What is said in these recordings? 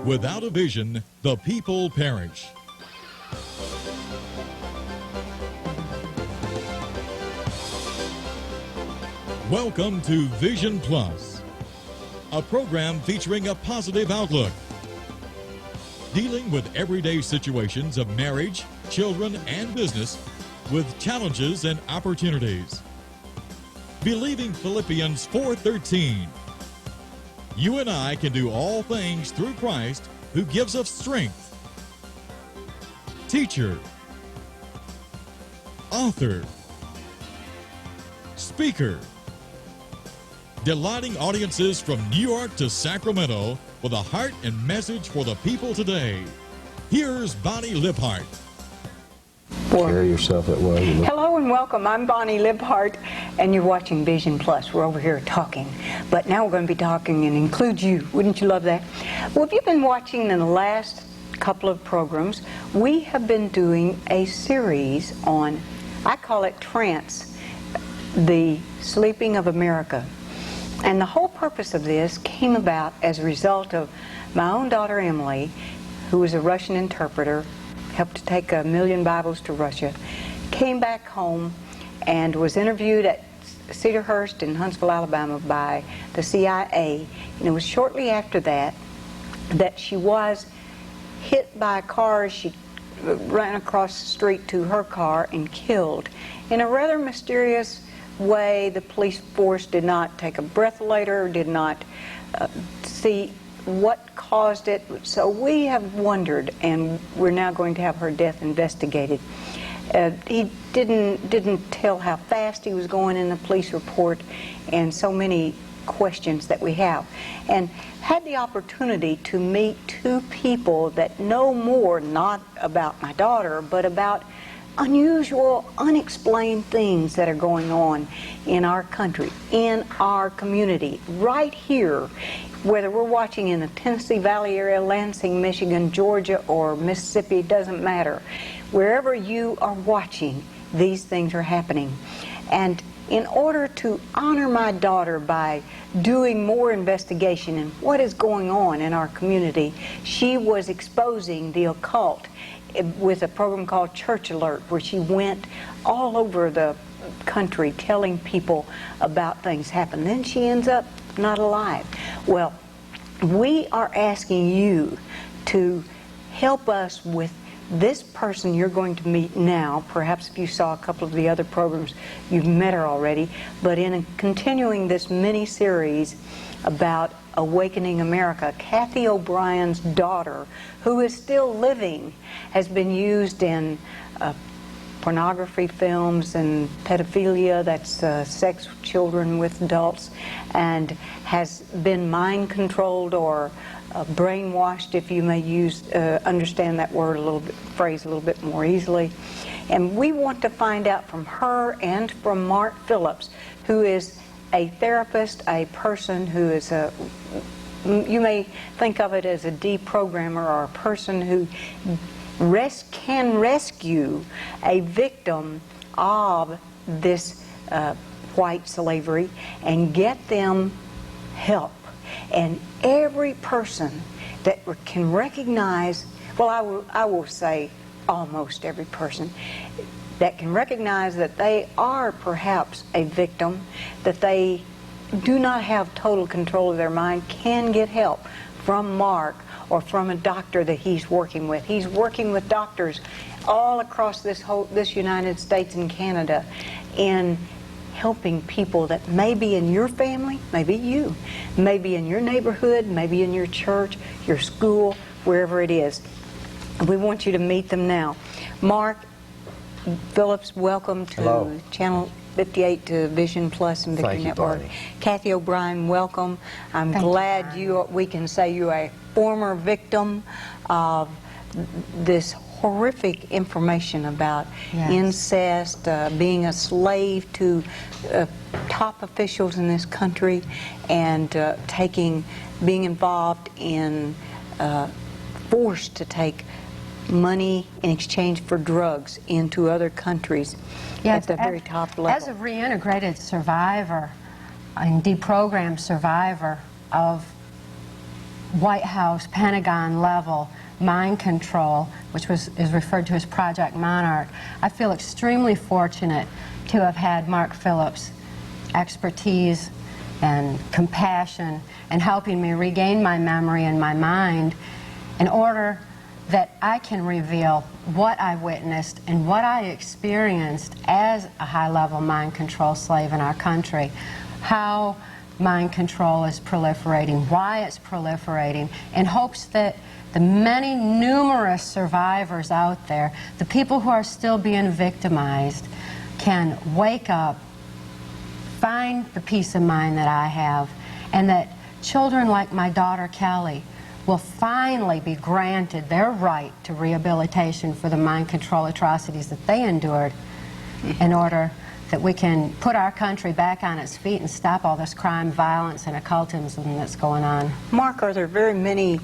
Without a vision, the people perish. Welcome to Vision Plus, a program featuring a positive outlook, dealing with everyday situations of marriage, children, and business with challenges and opportunities. Believing Philippians 4:13. You and I can do all things through Christ who gives us strength. Teacher, author, speaker, delighting audiences from New York to Sacramento with a heart and message for the people today. Here's Bonnie Libhart. Carry yourself that way. Hello and welcome. I'm Bonnie Libhart, and you're watching Vision Plus. We're over here talking, but now we're going to be talking and include you. Wouldn't you love that? Well, if you've been watching in the last couple of programs, we have been doing a series on, I call it Trance, the Sleeping of America. And the whole purpose of this came about as a result of my own daughter Emily, who was a Russian interpreter, helped to take 1 million Bibles to Russia, came back home and was interviewed at Cedarhurst in Huntsville, Alabama by the CIA. And it was shortly after that that she was hit by a car as she ran across the street to her car and killed. In a rather mysterious way, the police force did not take a breathalyzer, did not see what caused it. So we have wondered, and we're now going to have her death investigated. He didn't tell how fast he was going in the police report, and so many questions that we have. And had the opportunity to meet two people that know more, not about my daughter, but about unusual, unexplained things that are going on in our country, in our community, right here, whether we're watching in the Tennessee Valley area, Lansing, Michigan, Georgia, or Mississippi, doesn't matter. Wherever you are watching, these things are happening. And in order to honor my daughter by doing more investigation in what is going on in our community, she was exposing the occult with a program called Church Alert, where she went all over the country telling people about things happen. Then she ends up not alive. Well, we are asking you to help us with this person you're going to meet now. Perhaps if you saw a couple of the other programs, you've met her already. But in continuing this mini-series about Awakening America, Cathy O'Brien's daughter, who is still living, has been used in pornography films and pedophilia, that's sex with children with adults, and has been mind controlled or brainwashed, if you may use understand that word a little bit, phrase a little bit more easily. And we want to find out from her and from Mark Phillips, who is a therapist, a person who is a, you may think of it as a deprogrammer, or a person who can rescue a victim of this white slavery and get them help. And every person that can recognize, well, I will say almost every person that can recognize that they are perhaps a victim, that they do not have total control of their mind, can get help from Mark or from a doctor that he's working with. He's working with doctors all across this United States and Canada in helping people that may be in your family, maybe you, maybe in your neighborhood, maybe in your church, your school, wherever it is. We want you to meet them now. Mark Phillips, welcome to Hello. Channel 58 to Vision Plus and Victory Network. Bonnie. Cathy O'Brien, welcome. I'm glad we can say you're a former victim of this horrific information about incest, being a slave to top officials in this country, and being involved in forced to take money in exchange for drugs into other countries at the very top level. As a reintegrated survivor and deprogrammed survivor of White House, Pentagon level mind control, which is referred to as Project Monarch. I feel extremely fortunate to have had Mark Phillips' expertise and compassion in helping me regain my memory and my mind in order that I can reveal what I witnessed and what I experienced as a high-level mind control slave in our country, how mind control is proliferating, why it's proliferating, in hopes that the many numerous survivors out there, the people who are still being victimized, can wake up, find the peace of mind that I have, and that children like my daughter Kelly will finally be granted their right to rehabilitation for the mind control atrocities that they endured, in order that we can put our country back on its feet and stop all this crime, violence, and occultism that's going on. Mark, are there very many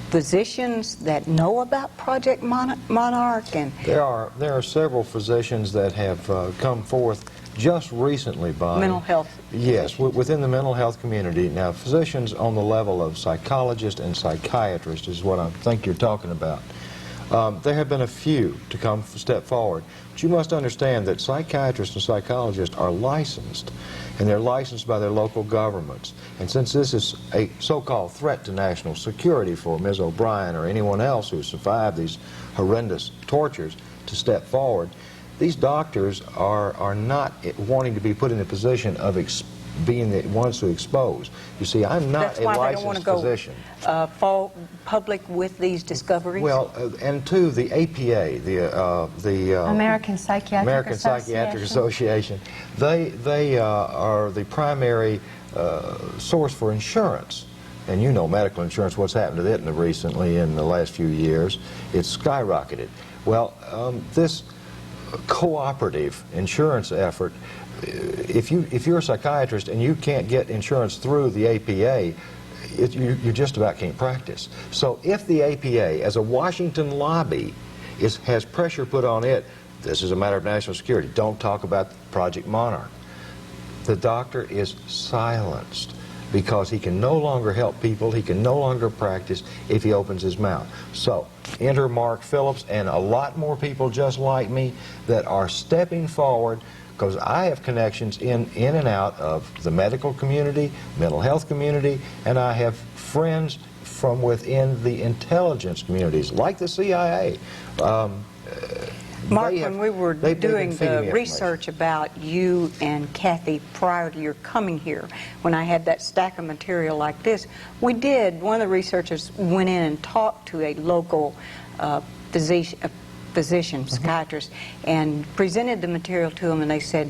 physicians that know about Project Monarch? And There are several physicians that have come forth just recently, Bonnie. Mental health. Yes, within the mental health community. Now, physicians on the level of psychologist and psychiatrist is what I think you're talking about. There have been a few to step forward. But you must understand that psychiatrists and psychologists are licensed, and they're licensed by their local governments. And since this is a so-called threat to national security for Ms. O'Brien or anyone else who has survived these horrendous tortures to step forward, these doctors are not wanting to be put in a position of being the ones to expose. You see, I'm not a licensed physician. That's why they don't want to go fall public with these discoveries? Well, and two, the APA, the American Psychiatric Association, they are the primary source for insurance. And you know medical insurance, what's happened to it recently in the last few years. It's skyrocketed. Well, this cooperative insurance effort, if you're a psychiatrist and you can't get insurance through the APA, you just about can't practice. So if the APA, as a Washington lobby, has pressure put on it, this is a matter of national security, don't talk about Project Monarch, the doctor is silenced, because he can no longer help people, he can no longer practice if he opens his mouth. So, enter Mark Phillips and a lot more people just like me that are stepping forward, because I have connections in and out of the medical community, mental health community, and I have friends from within the intelligence communities, like the CIA. Mark, when we were doing the research about you and Cathy prior to your coming here, when I had that stack of material like this, one of the researchers went in and talked to a local physician, psychiatrist, and presented the material to them, and they said,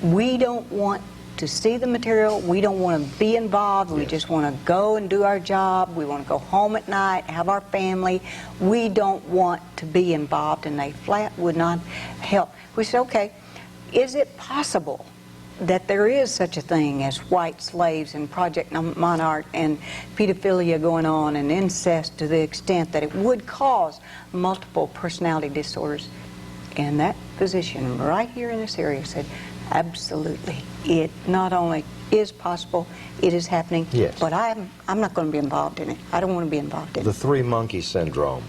we don't want to see the material, we don't want to be involved, we just want to go and do our job, we want to go home at night, have our family, we don't want to be involved, and they flat would not help. We said, okay, is it possible that there is such a thing as white slaves and Project Monarch and pedophilia going on and incest to the extent that it would cause multiple personality disorders? And that physician right here in this area said, absolutely. It not only is possible, it is happening, but I'm not going to be involved in it. I don't want to be involved in it. The three-monkey syndrome.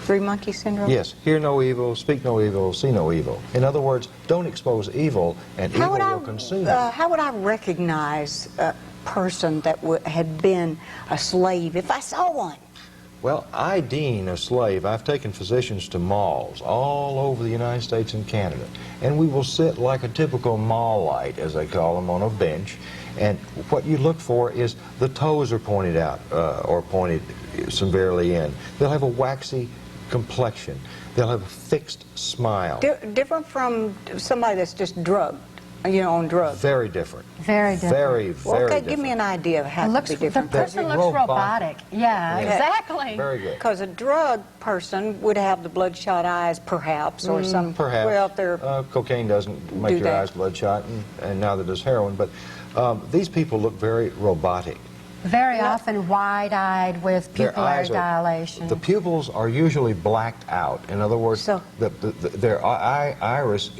Three-monkey syndrome? Yes. Hear no evil, speak no evil, see no evil. In other words, don't expose evil, and evil will consume you. How would I recognize a person that had been a slave if I saw one? Well, IDing a slave, I've taken physicians to malls all over the United States and Canada, and we will sit like a typical mall-lite, as they call them, on a bench, and what you look for is the toes are pointed out or pointed severely in. They'll have a waxy complexion. They'll have a fixed smile. Different from somebody that's just drugged, you know, on drugs. Very different. Very different. Very, very okay, different. give me an idea of how it could be different. The person looks robotic. Yeah, exactly. Very good. Because a drug person would have the bloodshot eyes, perhaps, or some. Perhaps. Well, they're cocaine doesn't make your eyes bloodshot, and neither does heroin. But these people look very robotic. Very often wide-eyed with pupillary dilation. The pupils are usually blacked out. In other words, their iris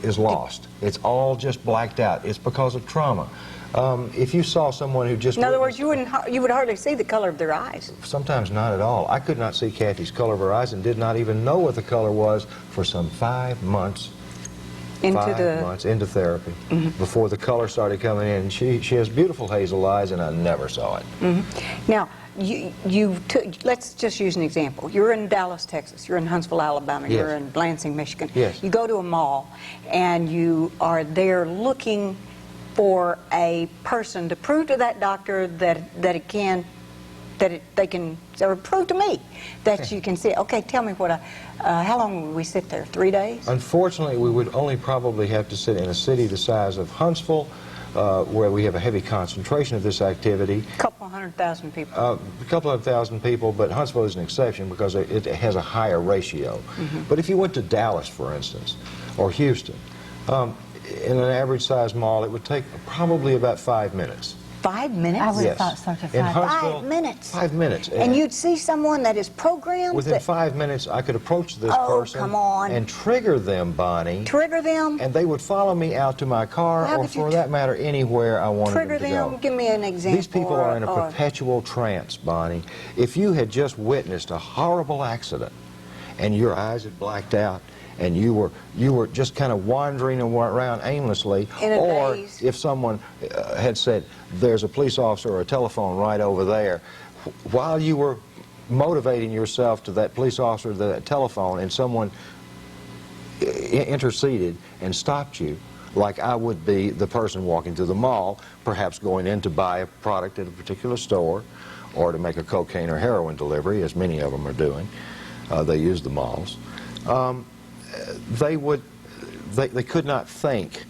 is lost. It's all just blacked out. It's because of trauma. If you saw someone who just... In other words, you would hardly see the color of their eyes. Sometimes not at all. I could not see Cathy's color of her eyes and did not even know what the color was for some 5 months. Into therapy, before the color started coming in. She has beautiful hazel eyes, and I never saw it. Now, let's just use an example. You're in Dallas, Texas. You're in Huntsville, Alabama. Yes. You're in Lansing, Michigan. Yes. You go to a mall, and you are there looking for a person to prove to that doctor they can, or prove to me that you can see it. Okay, tell me how long would we sit there? 3 days? Unfortunately, we would only probably have to sit in a city the size of Huntsville, where we have a heavy concentration of this activity. A couple 100,000 people. A couple of thousand people, but Huntsville is an exception because it has a higher ratio. But if you went to Dallas, for instance, or Houston, in an average-sized mall, it would take probably about 5 minutes. 5 minutes? I would Yes. have thought so to In 5 Huntsville, 5 minutes? 5 minutes. And you'd see someone that is programmed? Within 5 minutes, I could approach this Oh, person come on. and trigger them, Bonnie. Trigger them? And they would follow me out to my car, How or could you for that matter, anywhere I wanted Trigger them to them? go. Give me an example. These people are in a perpetual trance, Bonnie. If you had just witnessed a horrible accident and your eyes had blacked out and you were just kind of wandering around aimlessly, In a or daze. if someone had said, there's a police officer or a telephone right over there, while you were motivating yourself to that police officer, to that telephone, and someone interceded and stopped you, like I would be the person walking to the mall, perhaps going in to buy a product at a particular store, or to make a cocaine or heroin delivery, as many of them are doing. They use the malls. They could not think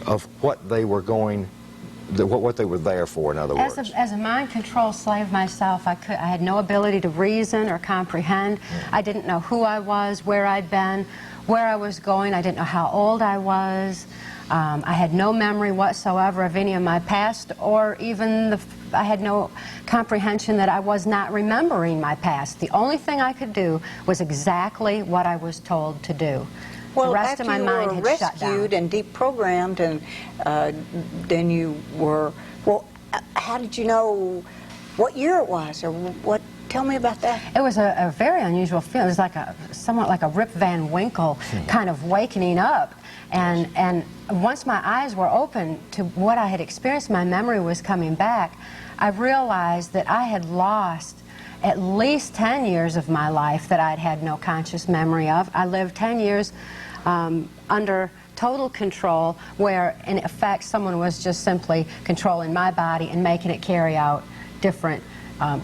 of what they were what they were there for, in other words. As a mind control slave myself, I had no ability to reason or comprehend. I didn't know who I was, where I'd been, where I was going. I didn't know how old I was. I had no memory whatsoever of any of my past, or even I had no comprehension that I was not remembering my past. The only thing I could do was exactly what I was told to do. Well, the rest of my mind had shut down. After you were rescued and deprogrammed, and then you were, well, how did you know what year it was, or what? Tell me about that. It was a very unusual feeling. It was like somewhat like a Rip Van Winkle kind of wakening up. And once my eyes were open to what I had experienced, my memory was coming back. I realized that I had lost at least 10 years of my life that I'd had no conscious memory of. I lived 10 years under total control, where in effect someone was just simply controlling my body and making it carry out different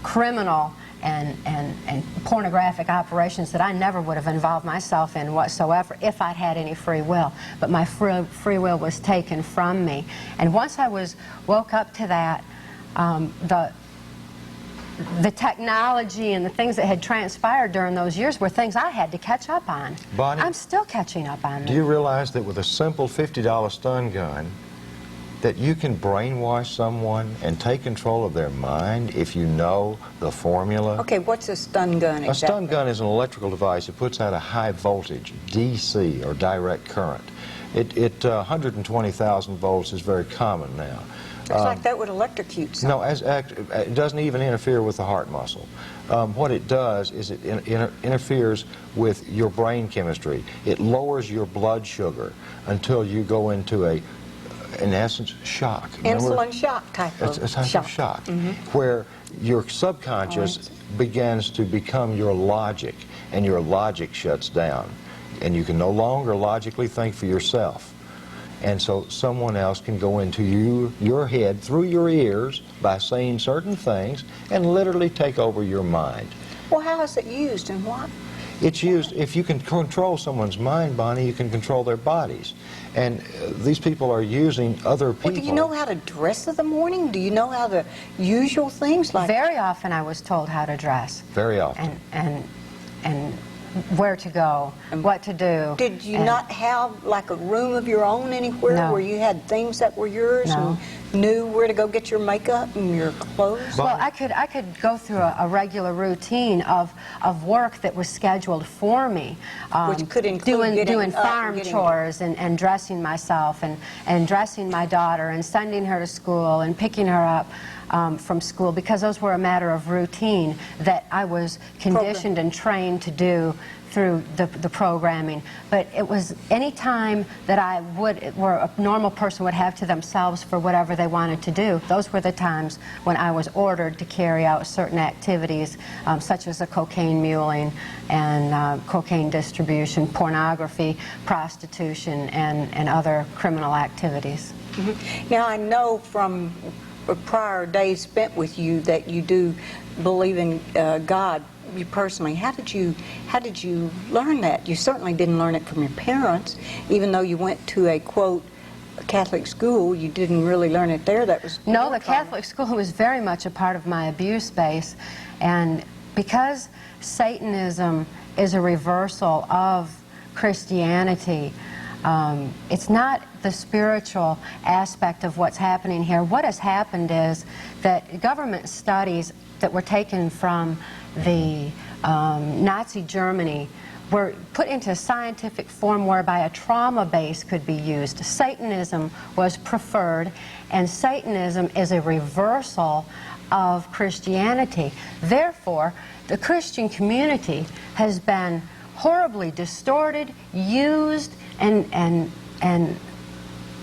criminal and pornographic operations that I never would have involved myself in whatsoever if I'd had any free will. But my free will was taken from me. And once I woke up to that, the technology and the things that had transpired during those years were things I had to catch up on. Bonnie, I'm still catching up on them. Do you realize that with a simple $50 stun gun, that you can brainwash someone and take control of their mind if you know the formula? Okay, what's a stun gun exactly? A stun gun is an electrical device that puts out a high voltage, DC, or direct current. 120,000 volts is very common now. Looks like that would electrocute someone. No, it doesn't even interfere with the heart muscle. What it does is it interferes with your brain chemistry. It lowers your blood sugar until you go into in essence, shock. Insulin shock type of It's a type of shock, where your subconscious begins to become your logic, and your logic shuts down. And you can no longer logically think for yourself. And so someone else can go into your head through your ears by saying certain things and literally take over your mind. Well, how is it used and what? It's used, if you can control someone's mind, Bonnie, you can control their bodies. And these people are using other people. Well, do you know how to dress in the morning? Do you know how the usual things like... Very often I was told how to dress. Very often. And where to go, what to do. Did you not have like a room of your own anywhere No. where you had things that were yours No. and knew where to go get your makeup and your clothes? Well, I could go through a regular routine of work that was scheduled for me. Which could include doing up farm and getting- chores and dressing myself and dressing my daughter and sending her to school and picking her up from school, because those were a matter of routine that I was conditioned and trained to do through the programming. But it was any time that where a normal person would have to themselves for whatever they wanted to do, those were the times when I was ordered to carry out certain activities, such as the cocaine muling and cocaine distribution, pornography, prostitution, and other criminal activities. Now, I know from prior days spent with you that you do believe in God. You personally, how did you learn that? You certainly didn't learn it from your parents, even though you went to a quote Catholic school. You didn't really learn it there. That was no. The Catholic school was very much a part of my abuse base, and because Satanism is a reversal of Christianity. It's not the spiritual aspect of what's happening here. What has happened is that government studies that were taken from the Nazi Germany were put into scientific form whereby a trauma base could be used. Satanism was preferred, and Satanism is a reversal of Christianity. Therefore, the Christian community has been horribly distorted, used, and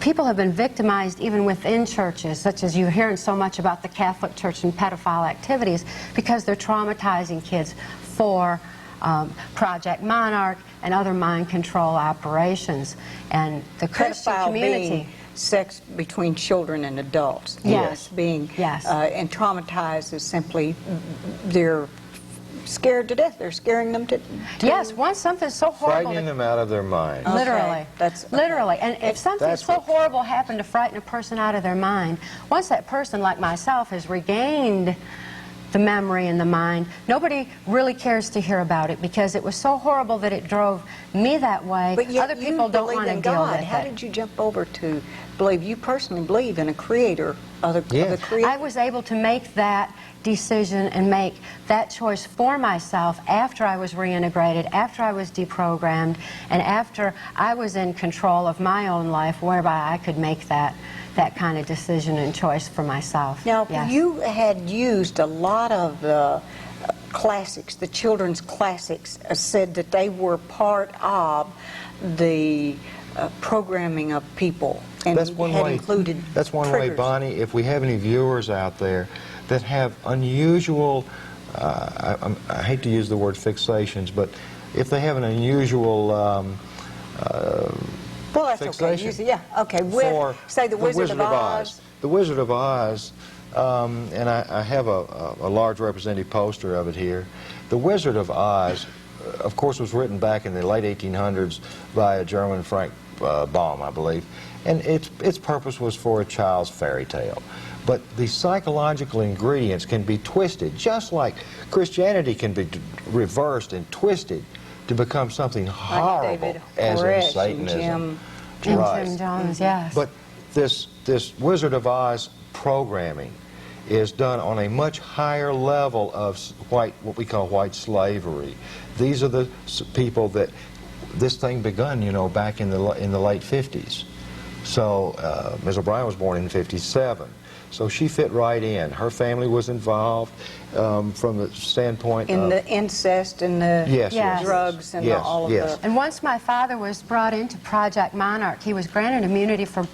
people have been victimized even within churches, such as you're hearing so much about the Catholic Church and pedophile activities, because they're traumatizing kids for Project Monarch and other mind control operations. And the Christian Pedophile community... being sex between children and adults. Yes. Being Yes. And traumatized is simply they're scared to death. They're scaring them to Yes, once something's so horrible... Frightening them out of their mind. Literally. That's literally. And if something that's so what- horrible happened to frighten a person out of their mind, once that person, like myself, has regained the memory and the mind, nobody really cares to hear about it, because it was so horrible that it drove me that way. But yet other people you don't believe want to in deal God. with How it. did you jump over to believe? You personally believe in a creator of the Yes. creator. I was able to make that decision and make that choice for myself after I was reintegrated, after I was deprogrammed, and after I was in control of my own life, whereby I could make that kind of decision and choice for myself. Now, Yes. you had used a lot of the classics, the children's classics, said that they were part of the programming of people, and That's one had way. included That's one way, triggers. Bonnie. If we have any viewers out there that have unusual, I hate to use the word fixations, but if they have an unusual Well, that's fixation okay. Yeah, okay. for Say the Wizard of Oz. The Wizard of Oz, and I have a large representative poster of it here. The Wizard of Oz, of course, was written back in the late 1800s by a German, Frank Baum, I believe, and its purpose was for a child's fairy tale. But the psychological ingredients can be twisted, just like Christianity can be reversed and twisted to become something horrible, David as in Koresh and Satanism. Jim. And Right. Tim Jones, yes. But this Wizard of Oz programming is done on a much higher level of what we call white slavery. These are the people that this thing begun, you know, back in the late 50s. So Ms. O'Brien was born in 57. So she fit right in. Her family was involved from the standpoint In of... the incest and the Yes, yes. drugs and Yes, all of yes. the... And once my father was brought into Project Monarch, he was granted immunity for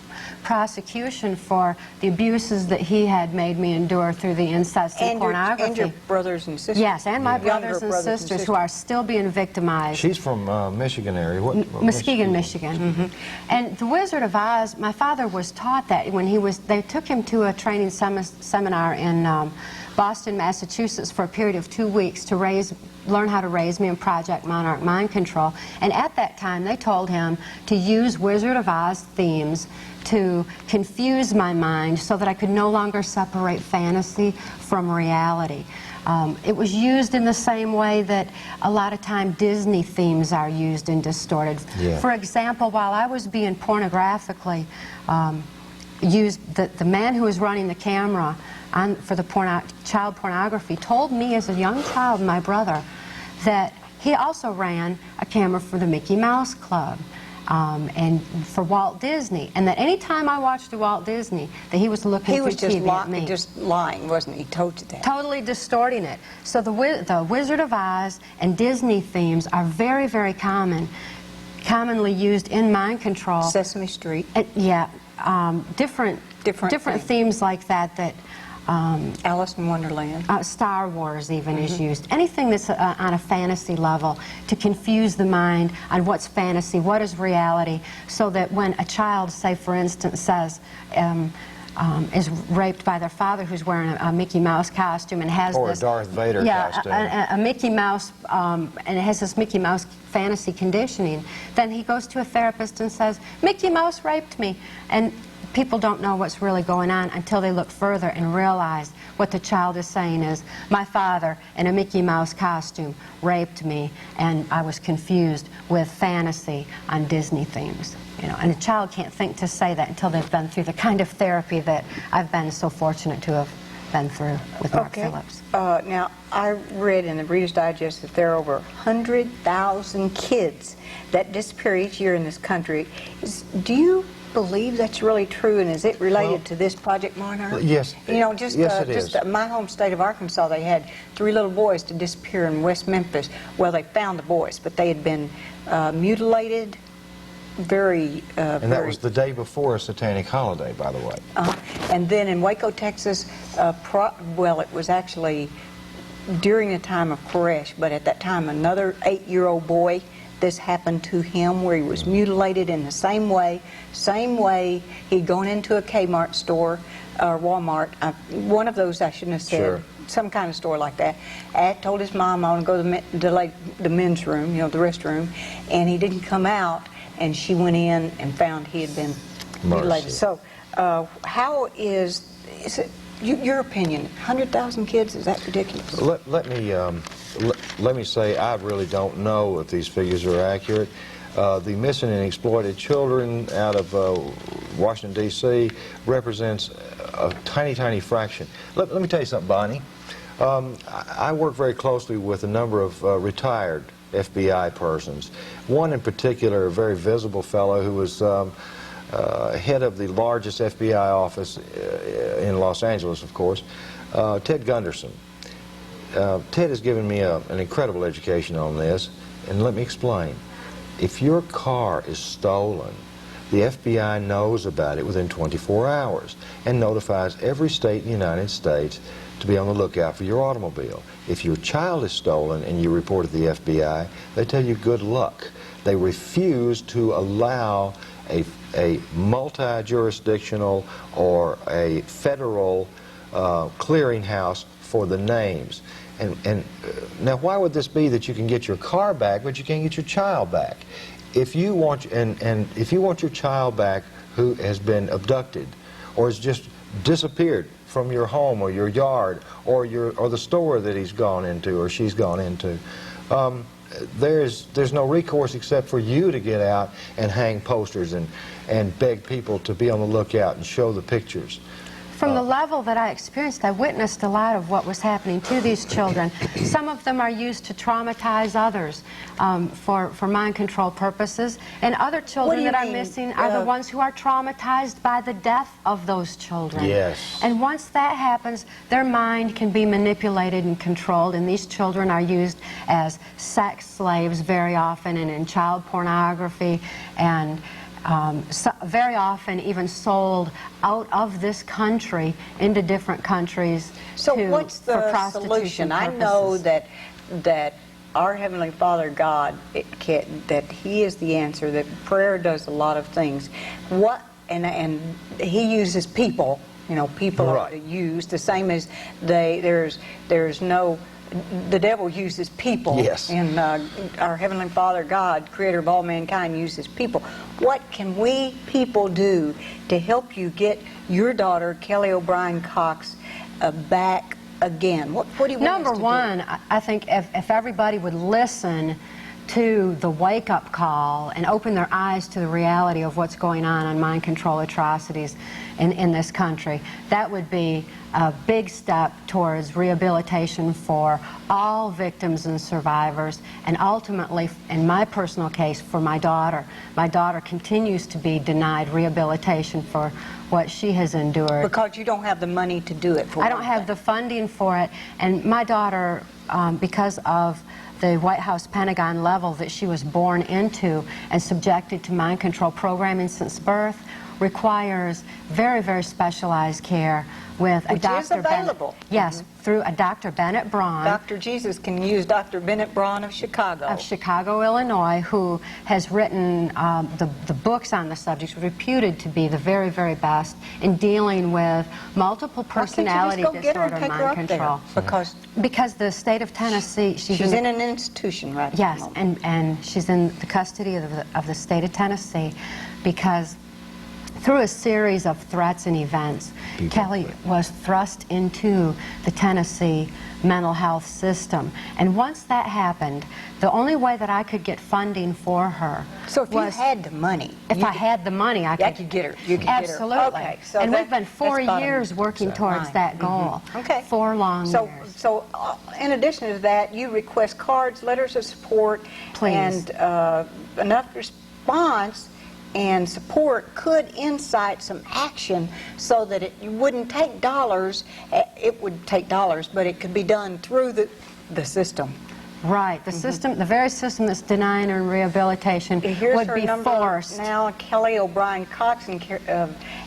prosecution for the abuses that he had made me endure through the incest and pornography. And your brothers and sisters. Yes, and my Younger brothers and sisters who are still being victimized. She's from Michigan area. What Muskegon, Michigan. And the Wizard of Oz, my father was taught that when they took him to a training seminar in Boston, Massachusetts for a period of 2 weeks to learn how to raise me in Project Monarch mind control. And at that time, they told him to use Wizard of Oz themes to confuse my mind so that I could no longer separate fantasy from reality. It was used in the same way that a lot of time Disney themes are used and distorted. Yeah. For example, while I was being pornographically used, the man who was running the camera for the child pornography told me as a young child, my brother, that he also ran a camera for the Mickey Mouse Club. And for Walt Disney, and that any time I watched Walt Disney, that he was looking through TV at me. Just lying, wasn't he? Told you that. Totally distorting it. So the Wizard of Oz and Disney themes are very, very commonly used in mind control. Sesame Street. Yeah, different themes like that. Alice in Wonderland. Star Wars even is used. Anything that's on a fantasy level to confuse the mind on what's fantasy, what is reality, so that when a child, say for instance, says, is raped by their father who's wearing a Mickey Mouse costume and has or this... a Darth Vader costume. a Mickey Mouse, and it has this Mickey Mouse fantasy conditioning, then he goes to a therapist and says, Mickey Mouse raped me. And people don't know what's really going on until they look further and realize what the child is saying is, my father in a Mickey Mouse costume raped me, and I was confused with fantasy on Disney themes. You know, and a child can't think to say that until they've been through the kind of therapy that I've been so fortunate to have been through with Mark Phillips. Now, I read in the Reader's Digest that there are over 100,000 kids that disappear each year in this country. Do you believe that's really true, and is it related to this Project Monarch? Yes. You know, just my home state of Arkansas, they had 3 little boys to disappear in West Memphis. Well, they found the boys, but they had been mutilated. And that was the day before a satanic holiday, by the way. And then in Waco, Texas, well, it was actually during the time of Koresh, but at that time another 8-year-old boy, this happened to him, where he was mutilated in the same way. He'd gone into a Kmart store, or Walmart, one of those I shouldn't have said. Sure. Some kind of store like that. Told his mom, I want to go to the men's room, you know, the restroom, and he didn't come out, and she went in and found he had been mutilated. So, how is it, your opinion, 100,000 kids, is that ridiculous? Let me say, I really don't know if these figures are accurate. The missing and exploited children out of Washington, D.C. represents a tiny, tiny fraction. Let me tell you something, Bonnie. I work very closely with a number of retired FBI persons. One in particular, a very visible fellow who was head of the largest FBI office in Los Angeles, of course, Ted Gunderson. Ted has given me an incredible education on this, and let me explain. If your car is stolen, the FBI knows about it within 24 hours and notifies every state in the United States to be on the lookout for your automobile. If your child is stolen and you report it to the FBI, they tell you good luck. They refuse to allow a multi-jurisdictional or a federal clearinghouse for the names. And now, why would this be that you can get your car back, but you can't get your child back? If you want, if you want your child back who has been abducted or has just disappeared from your home or your yard or the store that he's gone into or she's gone into, there's no recourse except for you to get out and hang posters and beg people to be on the lookout and show the pictures. From the level that I experienced, I witnessed a lot of what was happening to these children. Some of them are used to traumatize others for mind control purposes, and other children that are missing are the ones who are traumatized by the death of those children. Yes. And once that happens, their mind can be manipulated and controlled, and these children are used as sex slaves very often, and in child pornography, and very often even sold out of this country into different countries. So what's the solution? I know that our Heavenly Father God, that He is the answer, that prayer does a lot of things. And He uses people. You know, people are used the same as there's no. The devil uses people. Yes. And our Heavenly Father, God, creator of all mankind, uses people. What can we people do to help you get your daughter, Kelly O'Brien Cox, back again? What do you want Number us to one, do? I think if everybody would listen to the wake-up call and open their eyes to the reality of what's going on mind control atrocities in this country, that would be a big step towards rehabilitation for all victims and survivors, and ultimately, in my personal case, for my daughter. My daughter continues to be denied rehabilitation for what she has endured. Because you don't have the money to do it for I don't have the funding for it, and my daughter, because of the White House Pentagon level that she was born into and subjected to mind control programming since birth, requires very, very specialized care with a Which Dr. is available. Yes, through a Dr. Bennett Braun. Dr. Jesus can use Dr. Bennett Braun of Chicago. Of Chicago, Illinois, who has written the books on the subject, reputed to be the very, very best in dealing with multiple personality Why can't you just go get her and disorder take her mind up there? control. Because the state of Tennessee, she's in an institution right yes, at the moment. and she's in the custody of the state of Tennessee, because through a series of threats and events, Kelly was thrust into the Tennessee mental health system. And once that happened, the only way that I could get funding for her So if was you had the money... if I had the money, I could get her. You could absolutely. Get her. Okay, so and we've been 4 that's bottom years working line. towards that goal. Okay. 4 long years. So in addition to that, you request cards, letters of support, Please. and enough response and support could incite some action so that it wouldn't take dollars. It would take dollars, but it could be done through the system. Right, the system, the very system that's denying her rehabilitation Here's would her be number forced. now. Kelly O'Brien Cox and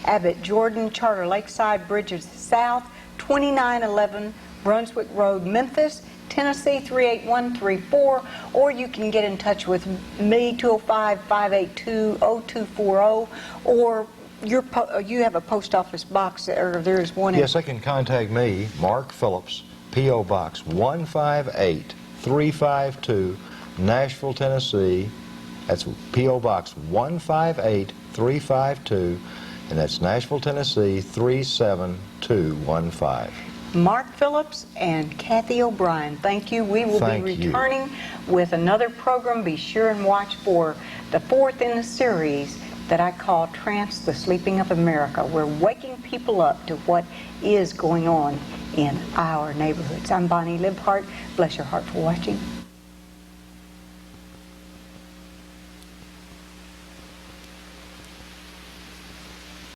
Abbott Jordan, Charter Lakeside Bridges South, 2911 Brunswick Road, Memphis, Tennessee 38134, or you can get in touch with me, 205-582-0240, or you have a post office box, or there is one. Yes, they can contact me, Mark Phillips, P.O. Box 158352, Nashville, Tennessee. That's P.O. Box 158352, and that's Nashville, Tennessee 37215. Mark Phillips and Cathy O'Brien, thank you. We will be returning with another program. Be sure and watch for the 4th in the series that I call Trance, the Sleeping of America. We're waking people up to what is going on in our neighborhoods. I'm Bonnie Libhart. Bless your heart for watching.